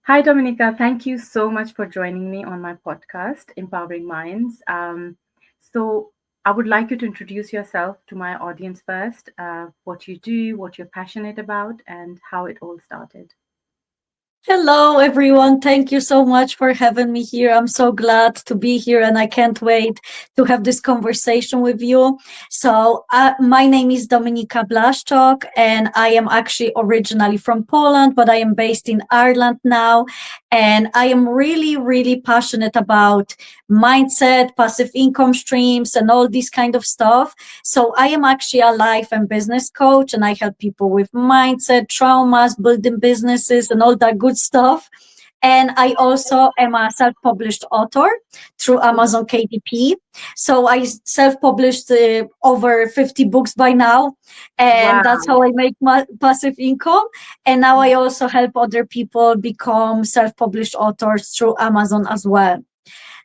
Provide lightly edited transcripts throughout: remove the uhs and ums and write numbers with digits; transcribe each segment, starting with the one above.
Hi, Dominica. Thank you so much for joining me on my podcast, Empowering Minds. So, I would like you to introduce yourself to my audience first, what you do, what you're passionate about, and how it all started. Hello, everyone. Thank you so much for having me here. I'm so glad to be here and I can't wait to have this conversation with you. My name is Dominika Blaszczok and I am actually originally from Poland, but I am based in Ireland now. And I am really, really passionate about mindset, passive income streams, and all this kind of stuff. So I am actually a life and business coach and I help people with mindset, traumas, building businesses and all that good stuff. And I also am a self-published author through Mhm. Amazon KDP. So I self-published over 50 books by now, and that's Wow. how I make my passive income. And now I also help other people become self-published authors through Amazon as well.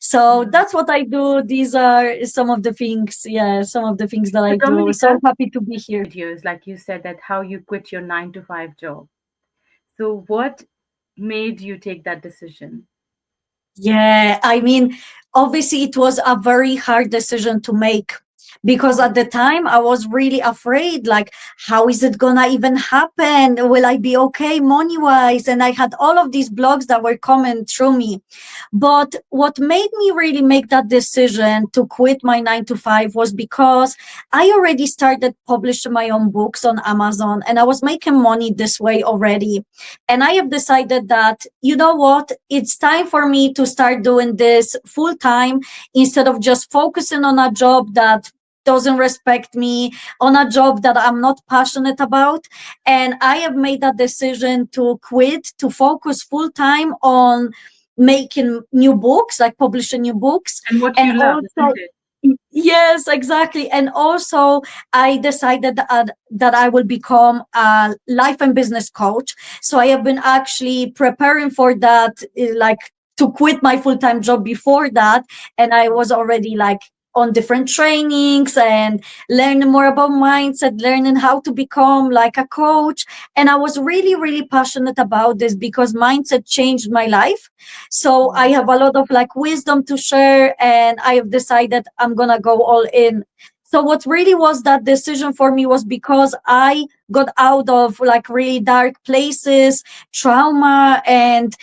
So Wow. that's what I do. These are some of the things, yeah, some of the things that So, I do. So Dominica, happy to be here. videos, like you said, that how you quit your 9 to 5 job. So, what made you take that decision? Yeah, I mean, obviously, it was a very hard decision to make because Mhm. at the time I was really afraid like, how is it gonna even happen? Will I be okay money wise? And I had all of these blogs that were coming through me. But what made me really make that decision to quit my 9 to 5 was because I already started publishing my own books on Amazon and I was making money this way already. And I have decided that, you know what, it's time for me to start doing this full time instead of just focusing on a job that doesn't respect me, on a job that I'm not passionate about. And I have made that decision to quit, to focus full time on making new books, like publishing new books. And what And you love, isn't also, it? yes, exactly. And also, I decided that I will become a life and business coach. So I have been actually preparing for that, like to quit my full time job before that. And I was already like on different trainings and learning more about mindset, learning how to become like a coach. And I was really, really passionate about this because mindset changed my life. So I Mm. have a lot of like wisdom to share, and I have decided I'm gonna go all in. So what really was that decision for me was because I got out of like really dark places, trauma, and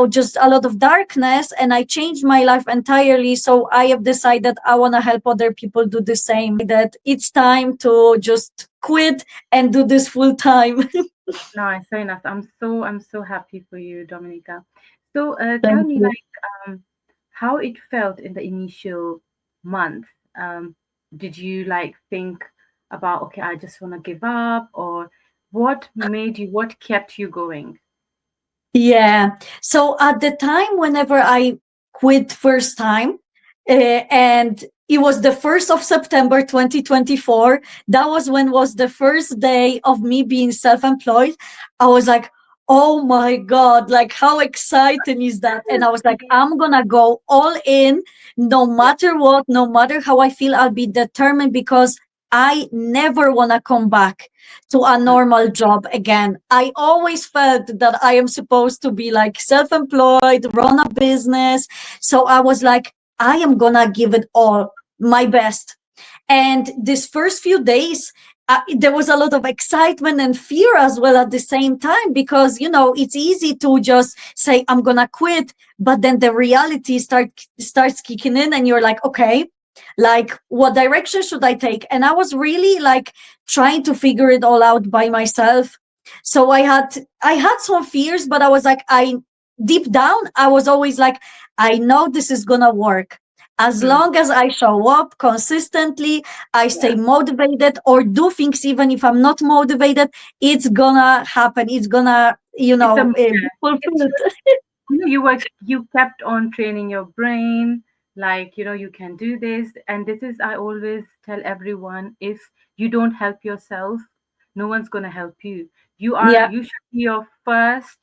just a lot of darkness, and I changed my life entirely. So I have decided I want to help other people do the same. That it's time to just quit and do this full time. Nice, very nice. I'm so happy for you, Dominica. So, tell Thank me, you. like, how it felt in the initial month. Um, did you like think about, okay, I just want to give up, or what kept you going? Yeah. So at the time, whenever I quit first time, and it was the 1st of September 2024, that was when was the first day of me being self-employed. I was like, oh my God, like how exciting is that? And I was like, I'm gonna go all in, no Yeah. matter what, no matter how I feel, I'll be determined because I never wanna come back to a Mm. normal job again. I always felt that I am supposed to be like self employed, run a business. So I was like, I am gonna give it all my best. And these first few days, there was a lot of excitement and fear as well at the same time because it's easy to just say I'm gonna quit, but then the reality starts kicking in, and you're like, okay, like what direction should I take? And I was really like trying to figure it all out by myself. So I had some fears, but I was like, I deep down I was always like, I know this is gonna work as Mm. long as I show up consistently, I Yeah. stay motivated or do things even if I'm not motivated, it's gonna happen. It's gonna, It's a be yeah. It's fulfilled. just you kept on training your brain, like you can do this. And this is, I always tell everyone, if you don't help yourself, no one's going to help you. Yeah. You should be your first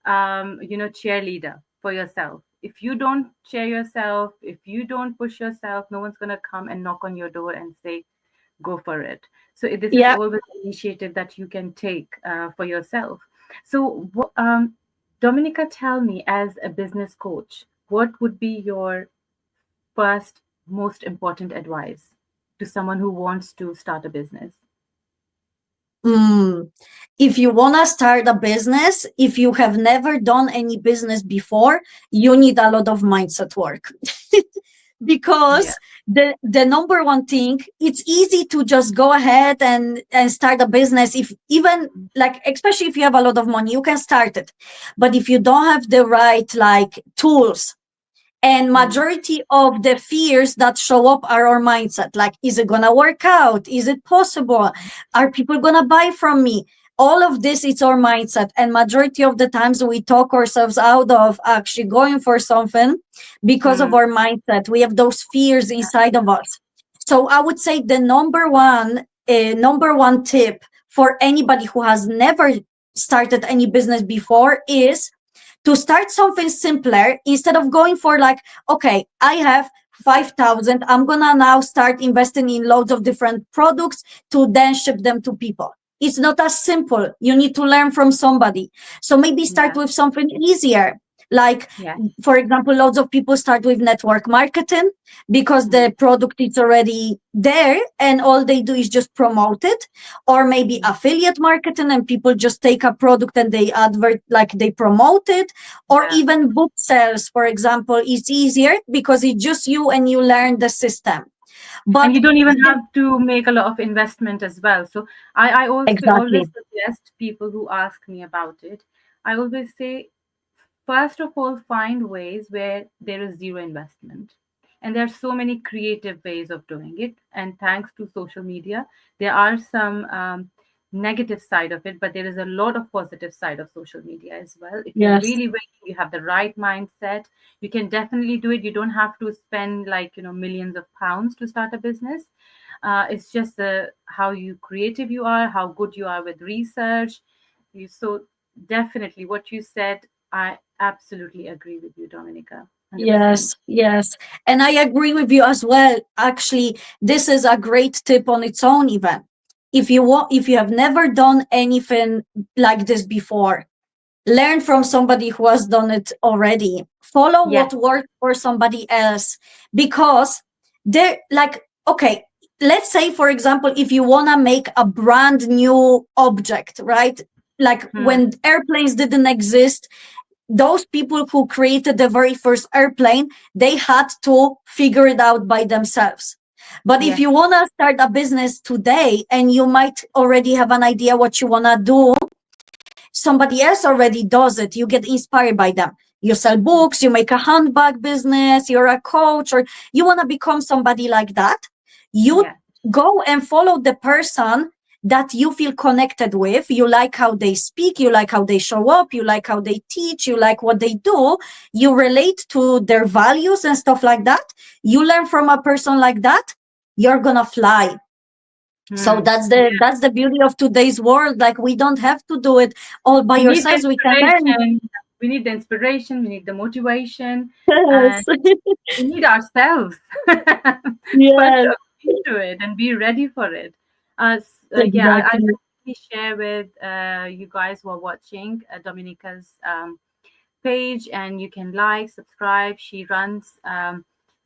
cheerleader for yourself. If you don't cheer yourself, if you don't push yourself, no one's going to come and knock on your door and say go for it. So this is Yeah. always an initiative that you can take for yourself. So Dominica, tell me, as a business coach, what would be your first most important advice to someone who wants to start a business? Mm. If you want to start a business, if you have never done any business before, you need a lot of mindset work. Yeah. Because the number one thing, it's easy to just go ahead and start a business. If even, like, especially if you have a lot of money, you can start it. But if you don't have the right, like, tools, and Mm. majority of the fears that show up are our mindset, like, is it gonna work out, is it possible, are people gonna buy from me? All of this, it's our mindset, and majority of the times we talk ourselves out of actually going for something because of Mm. our mindset. We have those fears inside of us. So I would say the number one tip for anybody who has never started any business before is to start something simpler, instead of going for, like, okay, I have 5,000, I'm gonna now start investing in loads of different products to then ship them to people. It's not as simple. You need to learn from somebody. So maybe start Yeah. with something easier. Like, Yeah. for example, loads of people start with network marketing because Mm. the product is already there and all they do is just promote it. Or maybe Mm. affiliate marketing, and people just take a product and they advert, like, they promote it. Or Yeah. even book sales, for example, is easier because it's just you and you learn the system. And But you don't even have to make a lot of investment as well. So I also always exactly. suggest people who ask me about it, I always say, first of all, find ways where there is zero investment. And there are so many creative ways of doing it. And thanks to social media, there are some negative side of it, but there is a lot of positive side of social media as well. If you're Yes. really willing, you have the right mindset, you can definitely do it. You don't have to spend, like, millions of pounds to start a business. It's just how you creative you are, how good you are with research. So definitely what you said, I absolutely agree with you, Dominica. 100%. Yes, yes. And I agree with you as well. Actually, this is a great tip on its own, even. If you have never done anything like this before, learn from somebody who has done it already. Follow Yes. what worked for somebody else, because they're like, okay, let's say, for example, if you want to make a brand new object, right? Like, Hmm. when airplanes didn't exist, those people who created the very first airplane, they had to figure it out by themselves. But if Yes. you want to start a business today and you might already have an idea what you want to do, somebody else already does it, you get inspired by them. You sell Hmm. books, you make a handbag business, you're a coach, or you want to become somebody like that, you Yeah. go and follow the person that you feel connected with. You like how they speak, you like how they show up, you like how they teach, you like what they do, you relate to their values and stuff like that. You learn from a person like that, you're gonna fly. So Hmm. that's the beauty of today's world. Like, we don't have to do it all by We need the yourselves. We can learn. inspiration. We need the inspiration. We need the motivation, and Yes. we need ourselves first Yes, to agree to it and be ready for it. Yeah, I exactly. definitely share with you guys who are watching Dominica's page, and you can like, subscribe. She runs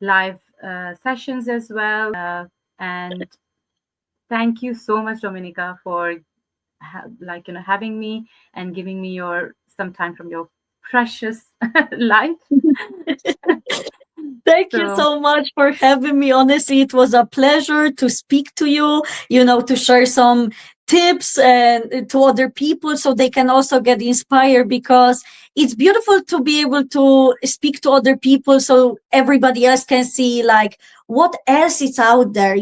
live sessions as well. And thank you so much, Dominica, for having me and giving me your some time from your precious life. Thank you So so much for having me. Honestly, it was a pleasure to speak to you, to share some tips and to other people so they can also get inspired, because it's beautiful to be able to speak to other people so everybody else can see, like, what else is out there,